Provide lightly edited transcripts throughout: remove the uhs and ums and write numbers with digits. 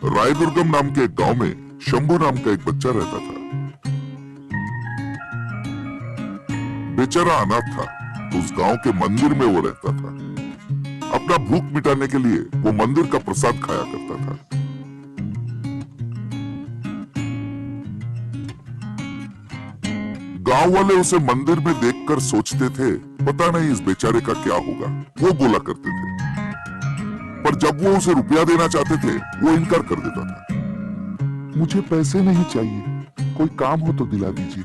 रायदुर्गम नाम के एक गांव में शंभू नाम का एक बच्चा रहता था। बेचारा अनाथ था। उस गांव के मंदिर में वो रहता था। अपना भूख मिटाने के लिए वो मंदिर का प्रसाद खाया करता था। गांव वाले उसे मंदिर में देखकर सोचते थे, पता नहीं इस बेचारे का क्या होगा। वो बोला करते थे, पर जब वो उसे रुपया देना चाहते थे वो इनकार कर देता था। मुझे पैसे नहीं चाहिए, कोई काम हो तो दिला दीजिए।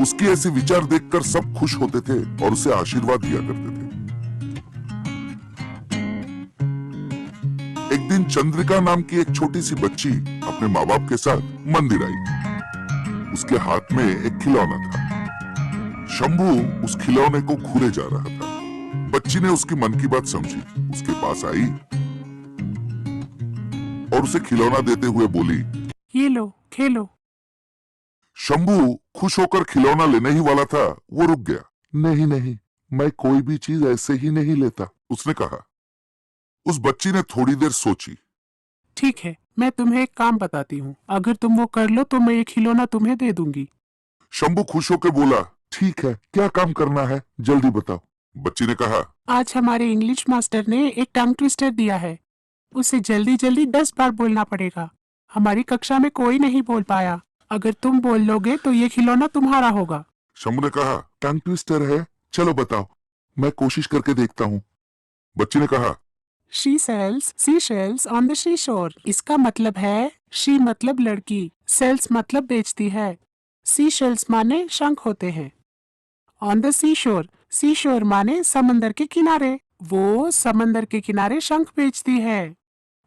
उसकी ऐसे विचार देखकर सब खुश होते थे और उसे आशीर्वाद दिया करते थे। एक दिन चंद्रिका नाम की एक छोटी सी बच्ची अपने माँ बाप के साथ मंदिर आई। उसके हाथ में एक खिलौना था। शंभू उस खिलौने को घूरे जा रहा था। बच्ची ने उसकी मन की बात समझी, उसके पास आई और उसे खिलौना देते हुए बोली, ये लो, खेलो। शंभू खुश होकर खिलौना लेने ही वाला था, वो रुक गया। नहीं नहीं, मैं कोई भी चीज ऐसे ही नहीं लेता, उसने कहा। उस बच्ची ने थोड़ी देर सोची। ठीक है, मैं तुम्हें एक काम बताती हूँ, अगर तुम वो कर लो तो मैं ये खिलौना तुम्हें दे दूंगी। शंभू खुश होकर बोला, ठीक है, क्या काम करना है, जल्दी बताओ। बच्ची ने कहा, आज हमारे इंग्लिश मास्टर ने एक टंग ट्विस्टर दिया है, उसे जल्दी जल्दी 10 बार बोलना पड़ेगा। हमारी कक्षा में कोई नहीं बोल पाया, अगर तुम बोल लोगे तो ये खिलौना तुम्हारा होगा। शंभू ने कहा, टंग ट्विस्टर है, चलो बताओ, मैं कोशिश करके देखता हूँ। बच्ची ने कहा, She sells seashells on the seashore। इसका मतलब है शी मतलब लड़की, सेल्स मतलब बेचती है, seashells माने शंख होते हैं। ऑन द seashore, seashore माने समंदर के किनारे, वो समंदर के किनारे शंख बेचती है।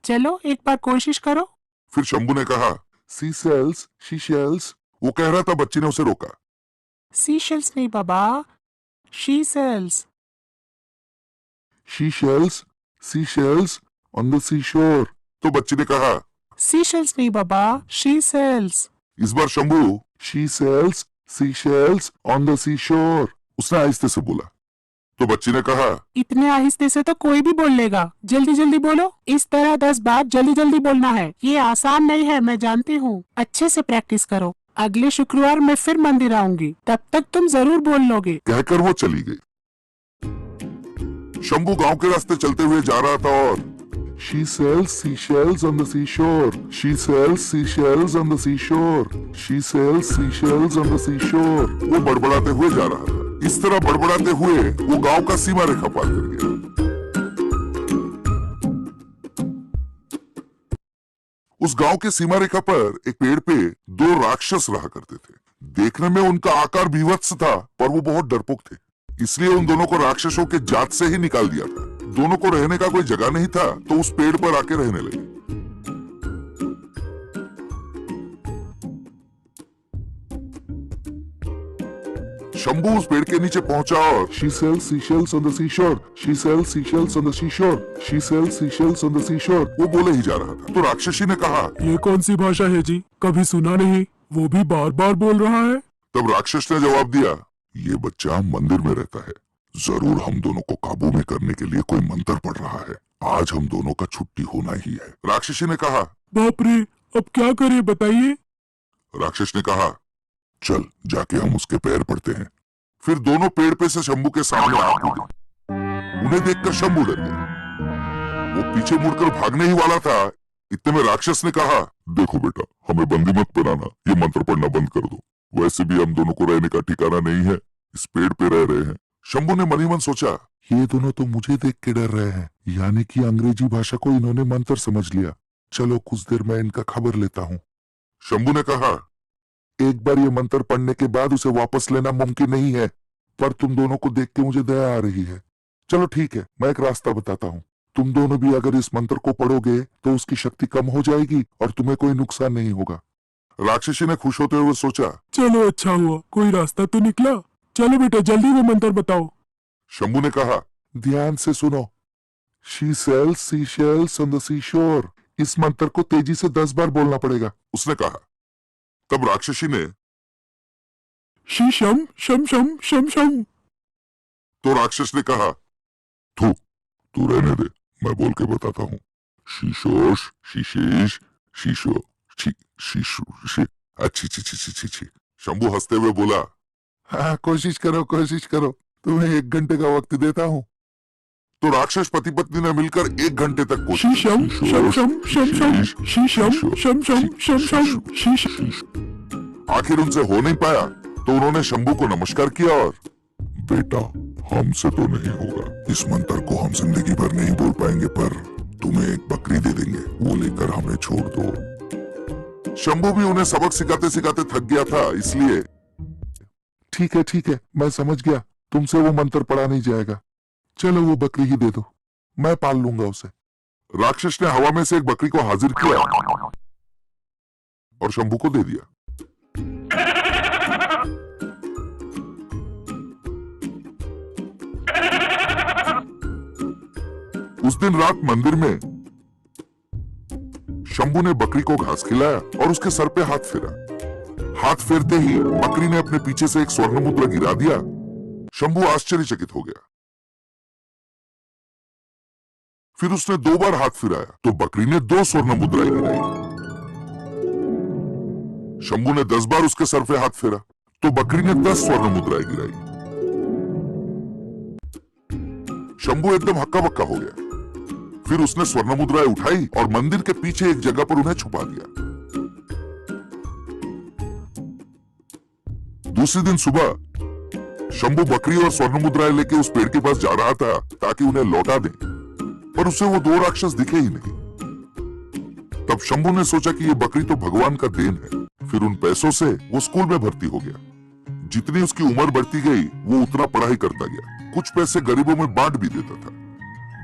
चलो एक बार कोशिश करो। फिर शंभू ने कहा, सी सेल्स, शी शेल्स। वो कह रहा था, बच्ची ने उसे रोका। seashells नहीं बाबा, she sells। She shells, sea shells on the sea shore. तो बच्ची ने कहा, seashells नहीं बाबा, she sells। इस बार Shambhu, she sells, sea shells on the sea shore, उसने आहिस्ते से बोला। तो बच्ची ने कहा, इतने आहिस्ते से तो कोई भी बोल लेगा, जल्दी जल्दी बोलो। इस तरह 10 बार जल्दी जल्दी बोलना है, ये आसान नहीं है, मैं जानती हूँ। अच्छे से प्रैक्टिस करो, अगले शुक्रवार मैं फिर मंदिर आऊंगी, तब तक तुम जरूर बोल लोगे। कहकर वो चली गई। शंभू गांव के रास्ते चलते हुए जा रहा था और She sells seashells on the seashore. She sells seashells on the seashore. She sells seashells on the seashore. वो बड़बड़ाते हुए जा रहा था। इस तरह बड़बड़ाते हुए वो गांव का सीमा रेखा पार कर गया। उस गांव के सीमा रेखा पर एक पेड़ पे 2 राक्षस रहा करते थे। देखने में उनका आकार भीभत्स था, पर वो बहुत डरपोक थे। इसलिए उन दोनों को राक्षसों के जात से ही निकाल दिया था। दोनों को रहने का कोई जगह नहीं था, तो उस पेड़ पर आके रहने लगे। शंभू उस पेड़ के नीचे पहुंचा और She sells seashells on the seashore. She sells seashells on the seashore. She sells seashells on the seashore. वो बोले ही जा रहा था। तो राक्षसी ने कहा, ये कौन सी भाषा है जी, कभी सुना नहीं, वो भी बार बार बोल रहा है। तब राक्षस ने जवाब दिया, ये बच्चा मंदिर में रहता है, जरूर हम दोनों को काबू में करने के लिए कोई मंत्र पढ़ रहा है। आज हम दोनों का छुट्टी होना ही है। राक्षसी ने कहा, बाप रे, अब क्या करें बताइए। राक्षस ने कहा, चल जाके हम उसके पैर पड़ते हैं। फिर दोनों पेड़ पे से शंभू के सामने आ कूदे। उन्हें देखकर शंभू डर गया। वो पीछे मुड़कर भागने ही वाला था, इतने में राक्षस ने कहा, देखो बेटा, हमें बंदी मत बनाना, ये मंत्र पढ़ना बंद कर दो। वैसे भी हम दोनों को रहने का ठिकाना नहीं है, इस पेड़ पे रह रहे हैं। शंभू ने मन ही मन सोचा, ये दोनों तो मुझे देख के डर रहे हैं, यानी कि अंग्रेजी भाषा को इन्होंने मंत्र समझ लिया। चलो कुछ देर मैं इनका खबर लेता हूँ। शंभू ने कहा, एक बार ये मंत्र पढ़ने के बाद उसे वापस लेना मुमकिन नहीं है, पर तुम दोनों को देख के मुझे दया आ रही है। चलो ठीक है, मैं एक रास्ता बताता हूँ। तुम दोनों भी अगर इस मंत्र को पढ़ोगे तो उसकी शक्ति कम हो जाएगी और तुम्हें कोई नुकसान नहीं होगा। राक्षसी ने खुश होते हुए सोचा, चलो अच्छा हुआ, कोई रास्ता तो निकला। चलो बेटा जल्दी वो मंत्र बताओ। शंभू ने कहा, ध्यान से सुनो। She sells seashells on the seashore. इस मंत्र को तेजी से 10 बार बोलना पड़ेगा, उसने कहा। तब राक्षसी ने शीशम शम शम शम शम। तो राक्षस ने कहा, तू रहने दे, मैं बोल के बताता हूँ। शीशोश शीशेश शीशो शीशो अच्छी छी छी छी छी छी। शंभू हंसते हुए बोला, हाँ कोशिश करो, तुम्हें 1 घंटे का वक्त देता हूँ। तो राक्षस पति पत्नी ने मिलकर 1 घंटे तक कोशिश शीशम शम शम शम शम शीशम शम शम शम शम। आखिर उनसे हो नहीं पाया तो उन्होंने शंभू को नमस्कार किया और, बेटा हमसे तो नहीं होगा, इस मंत्र को हम जिंदगी भर नहीं बोल पाएंगे, पर तुम्हें एक बकरी दे देंगे, वो लेकर हमें छोड़ दो। शंभू भी उन्हें सबक सिखाते सिखाते थक गया था, इसलिए ठीक है मैं समझ गया, तुमसे वो मंत्र पढ़ा नहीं जाएगा, चलो वो बकरी ही दे दो, मैं पाल लूंगा उसे। राक्षस ने हवा में से एक बकरी को हाजिर किया और शंभू को दे दिया। उस दिन रात मंदिर में शंभू ने बकरी को घास खिलाया और उसके सर पे हाथ फेरा। हाथ फेरते ही बकरी ने अपने पीछे से एक स्वर्ण मुद्रा गिरा दिया। शंभू आश्चर्यचकित हो गया। फिर उसने 2 बार हाथ फिराया तो बकरी ने 2 स्वर्ण मुद्राएं गिराई। शंभू ने 10 बार उसके सर पे हाथ फेरा तो बकरी ने 10 स्वर्ण मुद्राएं गिराई। शंभू एकदम हक्का बक्का हो गया। फिर उसने स्वर्ण मुद्राएं उठाई और मंदिर के पीछे एक जगह पर उन्हें छुपा दिया। दूसरे दिन सुबह शंभू बकरी और स्वर्ण मुद्राएं लेके उस पेड़ के पास जा रहा था ताकि उन्हें लौटा दे, पर उसे वो 2 राक्षस दिखे ही नहीं। तब शंभू ने सोचा कि ये बकरी तो भगवान का देन है। फिर उन पैसों से वो स्कूल में भर्ती हो गया। जितनी उसकी उम्र बढ़ती गई वो उतना पढ़ाई करता गया। कुछ पैसे गरीबों में बांट भी देता था।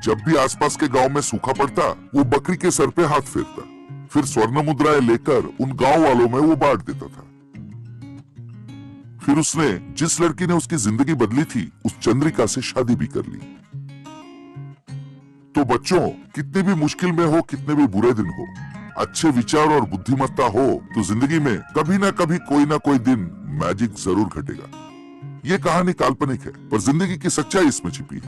जब भी आसपास के गांव में सूखा पड़ता वो बकरी के सर पे हाथ फेरता, फिर स्वर्ण मुद्राएं लेकर उन गांव वालों में वो बांट देता था। फिर उसने जिस लड़की ने उसकी जिंदगी बदली थी उस चंद्रिका से शादी भी कर ली। तो बच्चों, कितने भी मुश्किल में हो, कितने भी बुरे दिन हो, अच्छे विचार और बुद्धिमत्ता हो तो जिंदगी में कभी ना कभी कोई ना कोई दिन मैजिक जरूर घटेगा। ये कहानी काल्पनिक है पर जिंदगी की सच्चाई इसमें छिपी है।